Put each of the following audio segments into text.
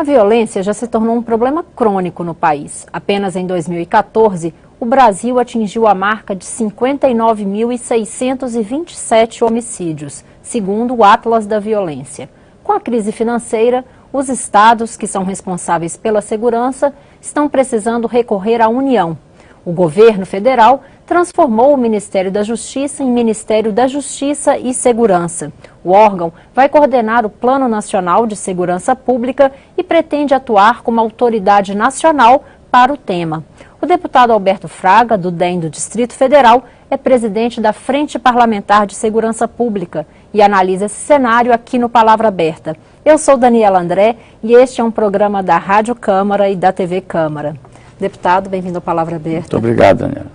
violência já se tornou um problema crônico no país. Apenas em 2014, o Brasil atingiu a marca de 59.627 homicídios, segundo o Atlas da Violência. Com a crise financeira, os estados que são responsáveis pela segurança estão precisando recorrer à União. O governo federal transformou o Ministério da Justiça em Ministério da Justiça e Segurança. O órgão vai coordenar o Plano Nacional de Segurança Pública e pretende atuar como autoridade nacional para o tema. O deputado Alberto Fraga, do DEM do Distrito Federal, é presidente da Frente Parlamentar de Segurança Pública e analisa esse cenário aqui no Palavra Aberta. Eu sou Daniela André e este é um programa da Rádio Câmara e da TV Câmara. Deputado, bem-vindo ao Palavra Aberta. Muito obrigado, Daniela.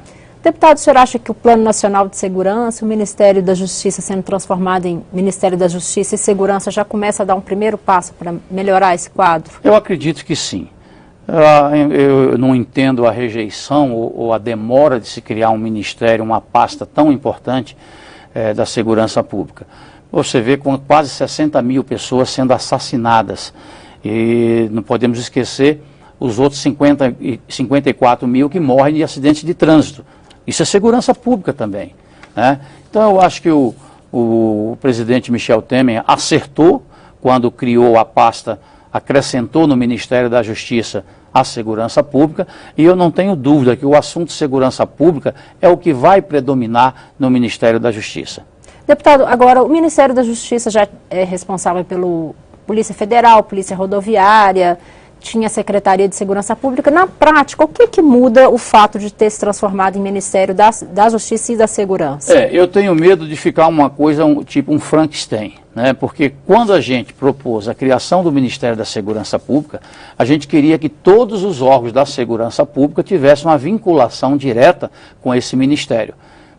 Deputado, o senhor acha que o Plano Nacional de Segurança, o Ministério da Justiça sendo transformado em Ministério da Justiça e Segurança, já começa a dar um primeiro passo para melhorar esse quadro? Eu acredito que sim. Eu não entendo a rejeição ou a demora de se criar um ministério, uma pasta tão importante da segurança pública. Você vê com quase 60 mil pessoas sendo assassinadas e não podemos esquecer os outros 54 mil que morrem de acidentes de trânsito. Isso é segurança pública também, né? Então eu acho que o presidente Michel Temer acertou quando criou a pasta, acrescentou no Ministério da Justiça a segurança pública, e eu não tenho dúvida que o assunto de segurança pública é o que vai predominar no Ministério da Justiça. Deputado, agora o Ministério da Justiça já é responsável pelo Polícia Federal, Polícia Rodoviária, tinha a Secretaria de Segurança Pública. Na prática, o que muda o fato de ter se transformado em Ministério da Justiça e da Segurança? Eu tenho medo de ficar uma coisa tipo um Frankenstein, né? Porque quando a gente propôs a criação do Ministério da Segurança Pública, a gente queria que todos os órgãos da segurança pública tivessem uma vinculação direta com esse ministério.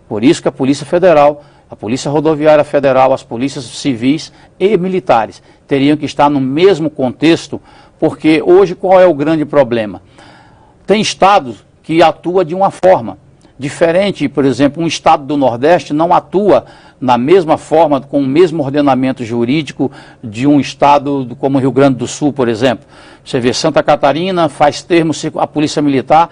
Por isso que a Polícia Federal, a Polícia Rodoviária Federal, as polícias civis e militares teriam que estar no mesmo contexto. Porque hoje qual é o grande problema? Tem estados que atuam de uma forma diferente, por exemplo, um estado do Nordeste não atua na mesma forma, com o mesmo ordenamento jurídico de um estado como o Rio Grande do Sul, por exemplo. Você vê Santa Catarina faz termos, a Polícia Militar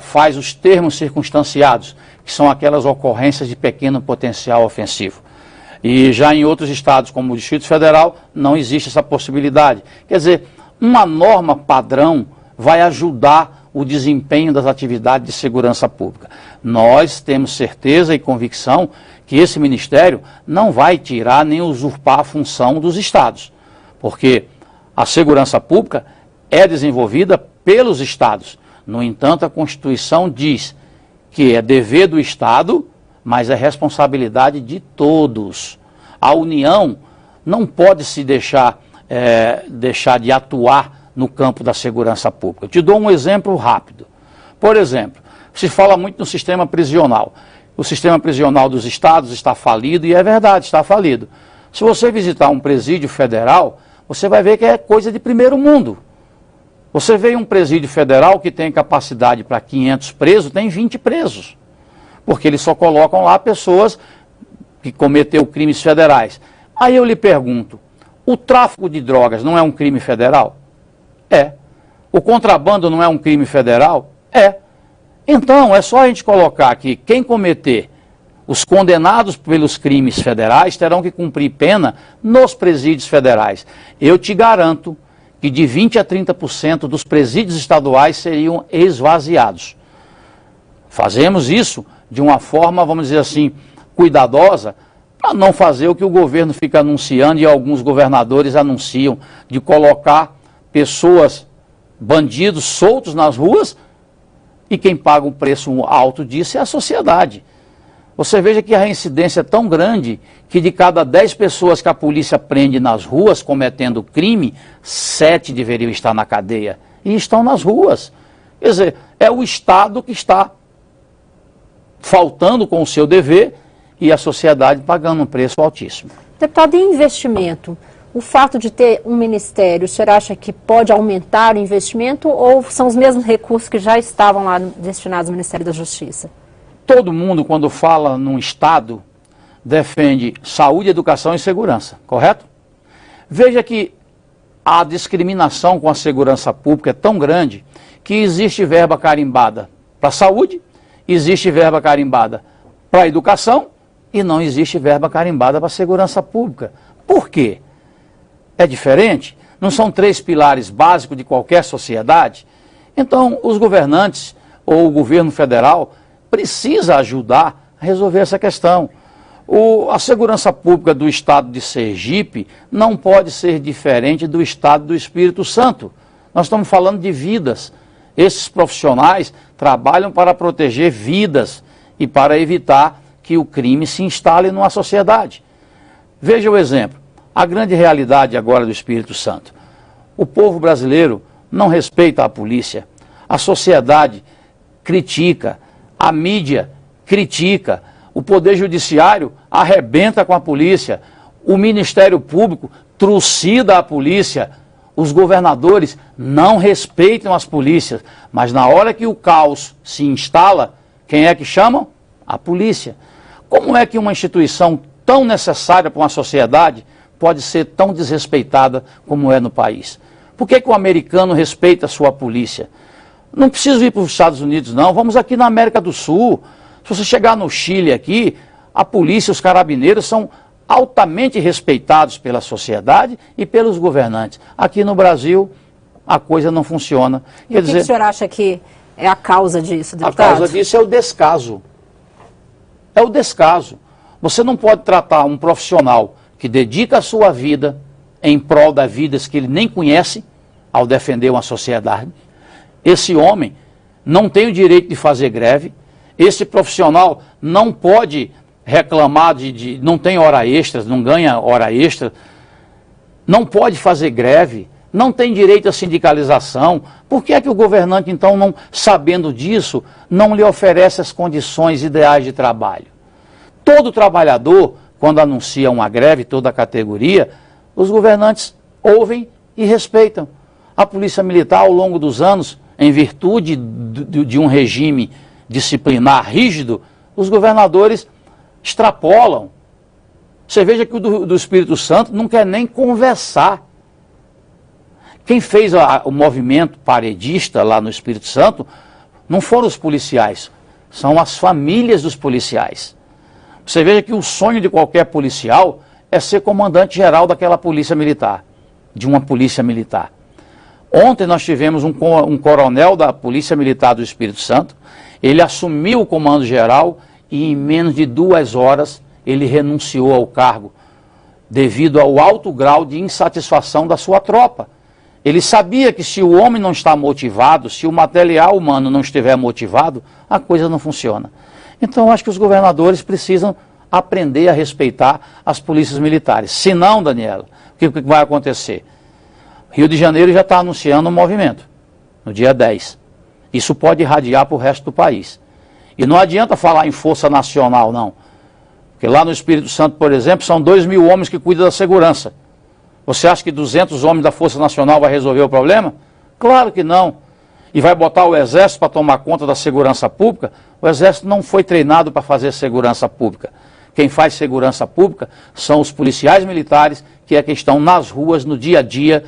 faz os termos circunstanciados, que são aquelas ocorrências de pequeno potencial ofensivo. E já em outros estados, como o Distrito Federal, não existe essa possibilidade. Quer dizer, uma norma padrão vai ajudar o desempenho das atividades de segurança pública. Nós temos certeza e convicção que esse ministério não vai tirar nem usurpar a função dos estados, porque a segurança pública é desenvolvida pelos estados. No entanto, a Constituição diz que é dever do Estado, mas é responsabilidade de todos. A União não pode se deixar de atuar no campo da segurança pública. Eu te dou um exemplo rápido. Por exemplo, se fala muito no sistema prisional. O sistema prisional dos estados está falido, e é verdade, está falido. Se você visitar um presídio federal, você vai ver que é coisa de primeiro mundo. Você vê um presídio federal que tem capacidade para 500 presos, tem 20 presos. Porque eles só colocam lá pessoas que cometeram crimes federais. Aí eu lhe pergunto, o tráfico de drogas não é um crime federal? É. O contrabando não é um crime federal? É. Então, é só a gente colocar que quem cometer, os condenados pelos crimes federais, terão que cumprir pena nos presídios federais. Eu te garanto que de 20% a 30% dos presídios estaduais seriam esvaziados. Fazemos isso de uma forma, vamos dizer assim, cuidadosa, para não fazer o que o governo fica anunciando e alguns governadores anunciam, de colocar pessoas, bandidos soltos nas ruas, e quem paga um preço alto disso é a sociedade. Você veja que a reincidência é tão grande que de cada 10 pessoas que a polícia prende nas ruas cometendo crime, 7 deveriam estar na cadeia e estão nas ruas. Quer dizer, é o Estado que está faltando com o seu dever e a sociedade pagando um preço altíssimo. Deputado, e investimento? O fato de ter um ministério, o senhor acha que pode aumentar o investimento ou são os mesmos recursos que já estavam lá destinados ao Ministério da Justiça? Todo mundo, quando fala num Estado, defende saúde, educação e segurança, correto? Veja que a discriminação com a segurança pública é tão grande que existe verba carimbada para a saúde, existe verba carimbada para a educação e não existe verba carimbada para a segurança pública. Por quê? É diferente? Não são 3 pilares básicos de qualquer sociedade? Então, os governantes ou o governo federal precisa ajudar a resolver essa questão. A segurança pública do estado de Sergipe não pode ser diferente do estado do Espírito Santo. Nós estamos falando de vidas. Esses profissionais trabalham para proteger vidas e para evitar que o crime se instale numa sociedade. Veja o exemplo. A grande realidade agora do Espírito Santo. O povo brasileiro não respeita a polícia. A sociedade critica, a mídia critica, o Poder Judiciário arrebenta com a polícia, o Ministério Público trucida a polícia, os governadores não respeitam as polícias, mas na hora que o caos se instala, quem é que chamam? A polícia. Como é que uma instituição tão necessária para uma sociedade pode ser tão desrespeitada como é no país? Por que o americano respeita a sua polícia? Não precisa ir para os Estados Unidos, não. Vamos aqui na América do Sul. Se você chegar no Chile aqui, a polícia, os carabineiros são altamente respeitados pela sociedade e pelos governantes. Aqui no Brasil, a coisa não funciona. E o que o senhor acha que é a causa disso, deputado? A causa disso é o descaso. É o descaso. Você não pode tratar um profissional que dedica a sua vida em prol das vidas que ele nem conhece, ao defender uma sociedade. Esse homem não tem o direito de fazer greve. Esse profissional não pode reclamar não tem hora extra, não ganha hora extra, não pode fazer greve, não tem direito à sindicalização. Por que é que o governante, então, não, sabendo disso, não lhe oferece as condições ideais de trabalho? Todo trabalhador, quando anuncia uma greve, toda a categoria, os governantes ouvem e respeitam. A Polícia Militar, ao longo dos anos, em virtude de um regime disciplinar rígido, os governadores extrapolam. Você veja que o do Espírito Santo não quer nem conversar. Quem fez o movimento paredista lá no Espírito Santo não foram os policiais, são as famílias dos policiais. Você veja que o sonho de qualquer policial é ser comandante-geral daquela polícia militar, de uma polícia militar. Ontem nós tivemos um coronel da Polícia Militar do Espírito Santo, ele assumiu o comando geral e em menos de 2 horas ele renunciou ao cargo, devido ao alto grau de insatisfação da sua tropa. Ele sabia que se o homem não está motivado, se o material humano não estiver motivado, a coisa não funciona. Então eu acho que os governadores precisam aprender a respeitar as polícias militares. Se não, Daniela, o que vai acontecer? Rio de Janeiro já está anunciando um movimento, no dia 10. Isso pode irradiar para o resto do país. E não adianta falar em força nacional, não. Porque lá no Espírito Santo, por exemplo, são 2.000 homens que cuidam da segurança. Você acha que 200 homens da Força Nacional vai resolver o problema? Claro que não. E vai botar o Exército para tomar conta da segurança pública? O Exército não foi treinado para fazer segurança pública. Quem faz segurança pública são os policiais militares, que estão nas ruas, no dia a dia,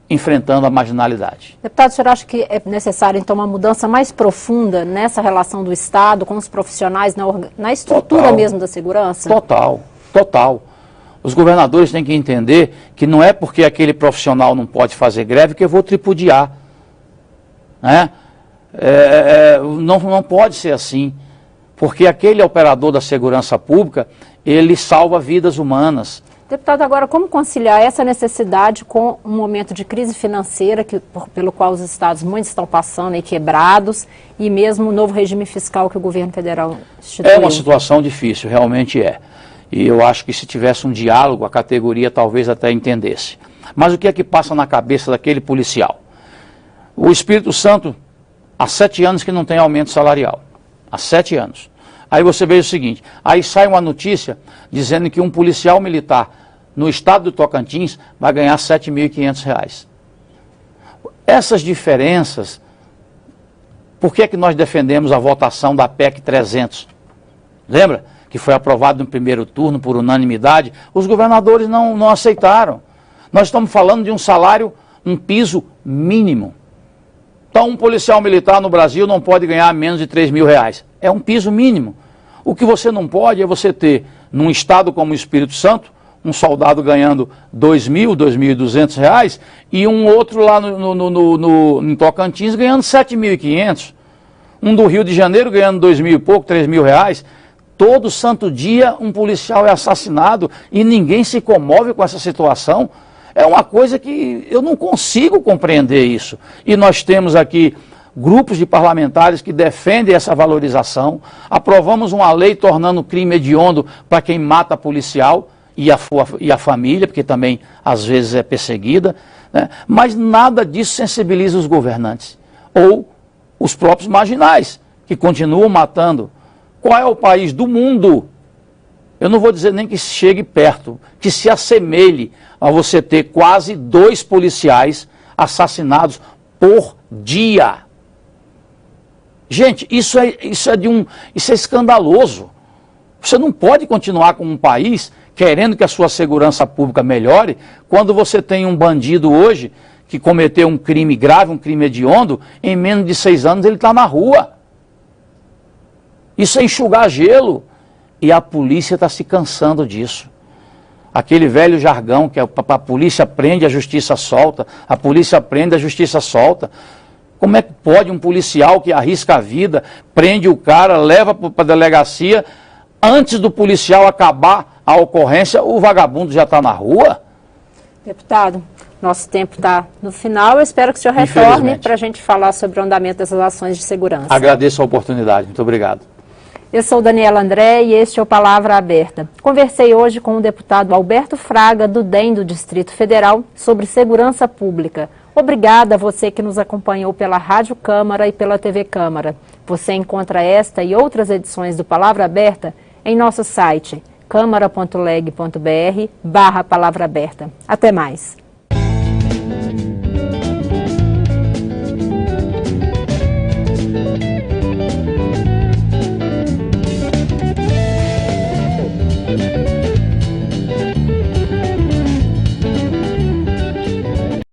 enfrentando a marginalidade. Deputado, o senhor acha que é necessário, então, uma mudança mais profunda nessa relação do Estado com os profissionais, na estrutura mesmo da segurança? Total, total. Os governadores têm que entender que não é porque aquele profissional não pode fazer greve que eu vou tripudiar. Né? Não pode ser assim, porque aquele operador da segurança pública, ele salva vidas humanas. Deputado, agora como conciliar essa necessidade com um momento de crise financeira pelo qual os estados muitos estão passando e quebrados, e mesmo o novo regime fiscal que o governo federal instituiu? É uma situação difícil, realmente é. E eu acho que se tivesse um diálogo, a categoria talvez até entendesse. Mas o que é que passa na cabeça daquele policial? O Espírito Santo, há 7 anos que não tem aumento salarial. Há 7 anos. Aí você vê o seguinte, aí sai uma notícia dizendo que um policial militar no estado do Tocantins vai ganhar R$ 7.500. Essas diferenças, por que é que nós defendemos a votação da PEC 300? Lembra? Que foi aprovado no primeiro turno por unanimidade, os governadores não aceitaram. Nós estamos falando de um salário, um piso mínimo. Então, um policial militar no Brasil não pode ganhar menos de R$3.000. É um piso mínimo. O que você não pode é você ter, num estado como o Espírito Santo, um soldado ganhando R$2.000, R$2.200 e um outro lá em Tocantins ganhando R$7.500. Um do Rio de Janeiro ganhando R$2.000 e pouco, R$3.000. Todo santo dia um policial é assassinado e ninguém se comove com essa situação. É uma coisa que eu não consigo compreender isso. E nós temos aqui grupos de parlamentares que defendem essa valorização. Aprovamos uma lei tornando crime hediondo para quem mata policial e a família, porque também às vezes é perseguida, né? Mas nada disso sensibiliza os governantes ou os próprios marginais, que continuam matando. Qual é o país do mundo? Eu não vou dizer nem que chegue perto, que se assemelhe a você ter quase 2 policiais assassinados por dia. Gente, isso é escandaloso. Você não pode continuar com um país querendo que a sua segurança pública melhore, quando você tem um bandido hoje que cometeu um crime grave, um crime hediondo, em menos de 6 anos ele está na rua. Isso é enxugar gelo. E a polícia está se cansando disso. Aquele velho jargão que a polícia prende, a justiça solta, a polícia prende, a justiça solta. Como é que pode um policial que arrisca a vida, prende o cara, leva para a delegacia, antes do policial acabar a ocorrência, o vagabundo já está na rua? Deputado, nosso tempo está no final. Eu espero que o senhor retorne para a gente falar sobre o andamento dessas ações de segurança. Agradeço a oportunidade. Muito obrigado. Eu sou Daniela André e este é o Palavra Aberta. Conversei hoje com o deputado Alberto Fraga, do DEM do Distrito Federal, sobre segurança pública. Obrigada a você que nos acompanhou pela Rádio Câmara e pela TV Câmara. Você encontra esta e outras edições do Palavra Aberta em nosso site câmara.leg.br/palavra aberta. Até mais.